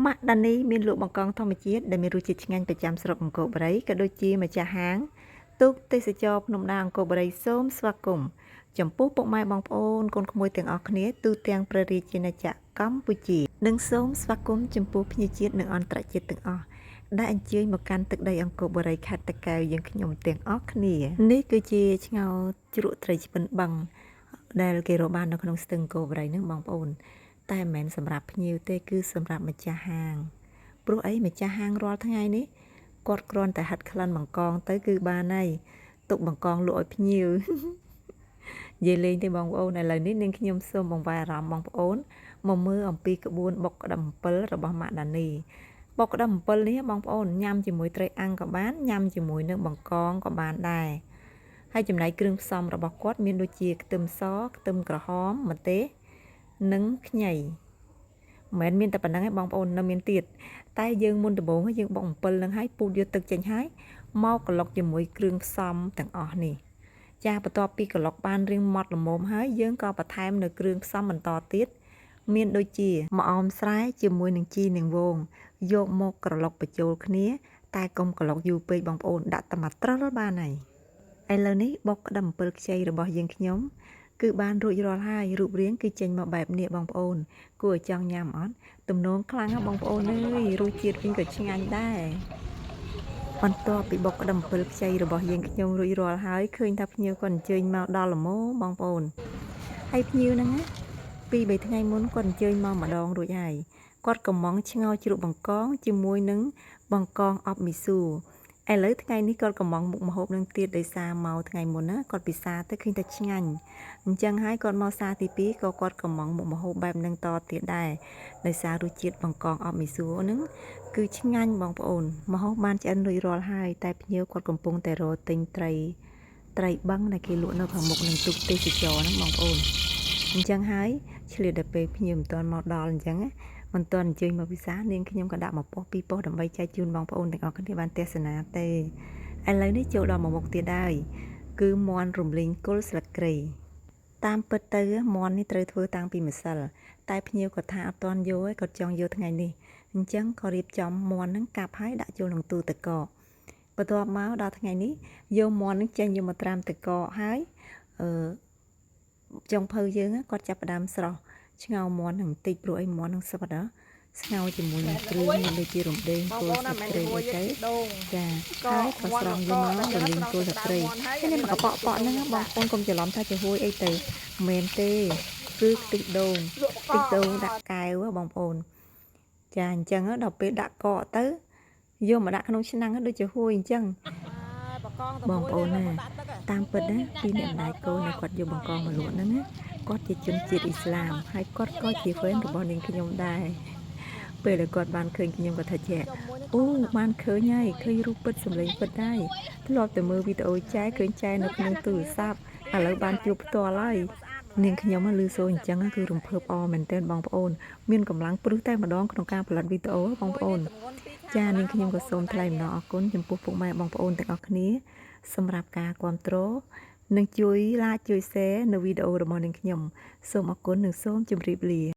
ម៉ាក់ដានីមានលក់បង្កងធម្មជាតិដែលមានរសជាតិឆ្ងាញ់ប្រចាំស្រុកអង្គរបូរីក៏ដូចជាម្ចាស់ហាងទូកទេសចរភ្នំដាអង្គរបូរីសូមស្វាគមន៍ចំពោះពុកម៉ែបងប្អូនកូនក្មួយទាំងអស់គ្នាទូទាំងព្រះរាជាណាចក្រកម្ពុជានិងសូមស្វាគមន៍ចំពោះភ្ញៀវជាតិនិងអន្តរជាតិទាំងអស់ដែលអញ្ជើញមកកាន់ទឹកដីអង្គរបូរីខេត្តតាកែវយើងខ្ញុំទាំងអស់គ្នានេះគឺជាឆ្ងោរជ្រក់ត្រីឆ្ពិនបឹងដែលគេរកបាននៅក្នុងស្ទឹងអង្គរបូរីនឹងបងប្អូនតែមិនមែនសម្រាប់ភ្ញៀវទេគឺសម្រាប់ម្ចាស់ហាងព្រោះអីម្ចាស់ហាងរាល់ថ្ងៃនេះគាត់គ្រាន់តែហាត់ក្លិនបង្កងទៅគឺបានហើយទុកបង្កងលក់ឲ្យភ្ញៀវនិយាយលេងទេបងប្អូនឥឡូវនេះនាងខ្ញុំសូមបង្វែរអារម្មណ៍បងប្អូនមកមើលអំពីក្បួនបុកក្តាំអំពិលរបស់ម៉ាក់ដានីបុកក្តាំអំពិលនេះបងប្អូនញ៉ាំជាមួយត្រីអាំងក៏បានញ៉ាំជាមួយនឹងបង្កងក៏បានដែរហើយចំណែកគ្រឿងផ្សំរបស់គាត់មានដូចជាខ្ទឹមសខ្ទឹមក្រហមម្ទេសនិងខ្ញីមិនមែនមានតែប៉ុណ្្នឹងឯងបងប្អូននៅមានទៀតតែយើងមុនដំបូងយើងបុកអំពិលនឹងឲ្យពូតយកទឹកចេញហើយមកក្លុកជាមួយគ្រឿងផ្សំទាំងអស់នេះចាបន្ទាប់ពីក្លុកបានរៀងម៉ត់ល្មមហើយយើងក៏បន្ថែមនៅគ្រឿងផ្សំបន្តទៀតមានដូចជាម្អមស្រែជាមួយនឹងជីនាងវងយកមកក្រឡុកបញ្ចូលគ្នាតែកុំក្រឡុកយូរពេកបងប្អូនដាក់តែមួយត្រិលបានហើយឥឡូវនេះបុកក្តាំអំពិលខ្ចីរបស់យើងខ្ញុំគឺបានរួចរាល់ហើយរូបរាងគឺចេញមកបែបនេះបងប្អូនគួរឲ្យចង់ញ៉ាំអត់ទំនងខ្លាំងណាស់បងប្អូនអើយរសជាតិវិញក៏ឆ្ងាញ់ដែរបន្ទាប់ពីបុកក្តាំអំពិលខ្ចីរបស់យើងខ្ញុំរួចរាល់ហើយឃើញថាភ្ញៀវគាត់អញ្ជើញមកដល់ល្មមបងប្អូនហើយភ្ញៀវហ្នឹងណា2-3ថ្ងៃមុនគាត់អញ្ជើញមកម្ដងរួចហើយគាត់កំងឆ្ងោរជ្រក់បង្កងជាមួយនឹងបង្កងអប់មីស៊ូឥឡូវថ្ងៃនេះគាត់កំងមុខម្ហូបនឹងទៀតដោយសារមកថ្ងៃមុនណាគាត់ពិសាទៅឃើញតែឆ្ងាញ់អញ្ចឹងហើយគាត់មកសារទី2ក៏គាត់កំងមុខម្ហូបបែបនឹងតទៀតដែរដោយសាររសជាតិបង្កងអប់មីស៊ូហ្នឹងគឺឆ្ងាញ់បងប្អូនម្ហូបបានឆ្អិនរួចរាល់ហើយតែភ្ញៀវគាត់កំពុងតែរកទិញត្រីបឹងដែលគេលក់នៅខាងមុខនឹងទូកទេសចរហ្នឹងបងប្អូនអញ្ចឹងហើយឆ្លៀតដល់ពេលភ្ញៀវមិនទាន់មកដល់អញ្ចឹងមិនទាន់អញ្ជើញមកពិសានាងខ្ញុំក៏ដាក់មកប៉ុស្តិ៍2ប៉ុស្តិ៍ដើម្បីចែកជូនបងប្អូនទាំងអស់គ្នាបានទស្សនាទេឥឡូវនេះចូលដល់មុខទៀតហើយគឺមាន់រំលីងគល់ស្លឹកគ្រៃតាមពិតទៅមាន់នេះត្រូវធ្វើតាំងពីម្សិលតែភ្ញៀវគាត់ថាអត់ទាន់យកឯងគាត់ចង់យកថ្ងៃនេះអញ្ចឹងក៏រៀបចំមាន់ហ្នឹងកាប់ហើយដាក់ចូលក្នុងទូទឹកកកបន្ទាប់មកដល់ថ្ងៃនេះយកមាន់ហ្នឹងចេញយកមកត្រាំទឹកកកហើយចុងភៅយើងគាត់ចាប់ផ្ដើមស្រស់ឆ្ងោរមាន់នឹងបន្តិចព្រោះអីមាន់នឹងស្វិតស្ងោរជាមួយនឹងគ្រឿងមានដូចជារំដេងគល់ស្លឹកគ្រៃអីទៅចាហើយក៏ស្រង់យកមករលីងគល់ស្លឹកគ្រៃហើយនេះមកកប៉ក់ហ្នឹងបងប្អូនកុំច្រឡំថាជាហួយអីទៅមិនមែនទេគឺខ្ទិះដូងដាក់កែវបងប្អូនចាអញ្ចឹងដល់ពេលដាក់កកទៅយកមកដាក់ក្នុងឆ្នាំងដូចជាហួយអញ្ចឹងបងប្អូនណាតាមពិតណាពីអ្នកម្ដាយកូនគាត់យកបង្កងមកលក់ហ្នឹងគាត់ជាជនជាតិអ៊ីស្លាមហើយគាត់ក៏ជា fan របស់នាងខ្ញុំដែរពេលដែលគាត់បានឃើញខ្ញុំគាត់ថាចេះអូបានឃើញហើយឃើញរូបពិតសម្លេងពិតដែរធ្លាប់តែមើលវីដេអូចែឃើញចែនៅក្នុងទូរស័ព្ទឥឡូវបានជួបផ្ទាល់ហើយនាងខ្ញុំឮសូរអញ្ចឹងគឺរំភើបអមែនទែនបងប្អូនមានកម្លាំងព្រឹសតែម្ដងក្នុងការផលិតវីដេអូបងប្អូនចានាងខ្ញុំក៏សូមថ្លែងអំណរអគុណចំពោះពុកម៉ែបងប្អូនទាំងអស់គ្នាសម្រាប់ការគាំទ្រនិងជួយ like ជួយ share នៅវីដេអូរបស់នាងខ្ញុំសូមអរគុណនិងសូមជម្រាបលា